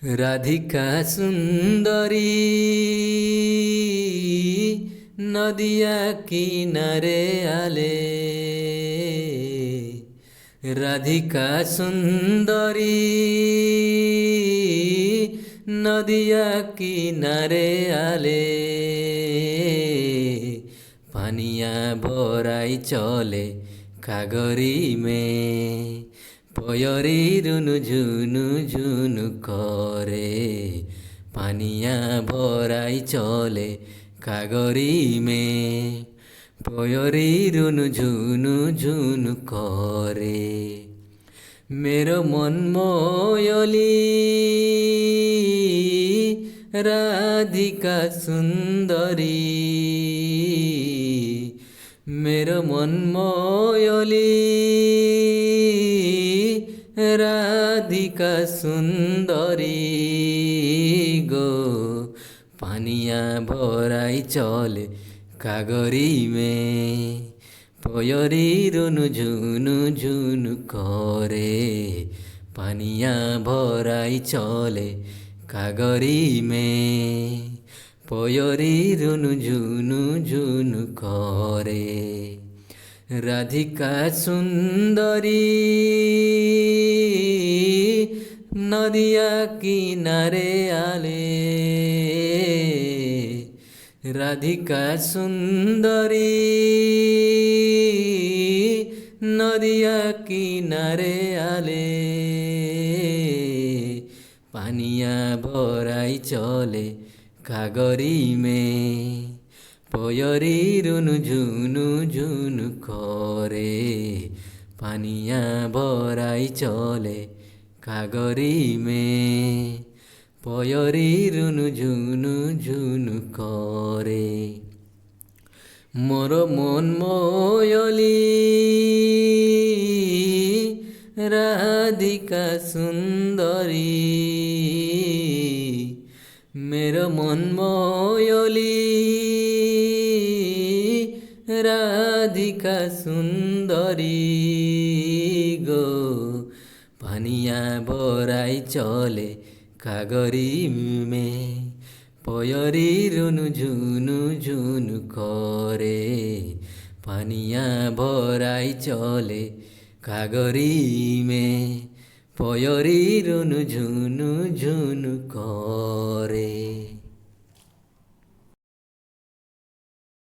রাধিকা সুন্দরী নদিয়া কিনারে আলে। রাধিকা সুন্দরী নদিয়া কিনারে আলে। পানিয়া বরাই চলে কাগরি মে, পয়রি রুনু ঝুনু ঝুনু করে। পানিয়া ভরাই চলে কাগরি মে, পয়রি রুনু ঝুনু ঝুনু করে। মেরো মন ময়লি রাধিকা সুন্দরী, মেরো মন ময়লি রাধিকা সুন্দরী গো। পানিয়া ভরাই চলে কাগরি মে, পয়রি রুনু ঝুনু ঝুনু করে। পানিয়া ভরাই চলে কাগরি মে, পয়রি রুনু ঝুনু ঝুনু করে। রাধিকা সুন্দরী নদিয়া কিনারে আলে। রাধিকা সুন্দরী নদিয়া কিনারে আলে। পানিয়া ভরাই চলে কাগরি মে, পয়রি রুনু ঝুনু ঝুনু করে। পানিয়া ভরাই চলে কাগরি মে, পয়রি রুনু ঝুনু ঝুনু করে। মোর মন ময়লি রাধিকা সুন্দরী, মেরো মন ময়লি রাধিকা সুন্দরী গো। পানিয়া ভরাই চলে কাগরি মে, পয়রি রুনু ঝুনু ঝুনু করে। পানিয়া ভরাই চলে কাগরি মে, পয়রি রুনু ঝুনু ঝুনু করে।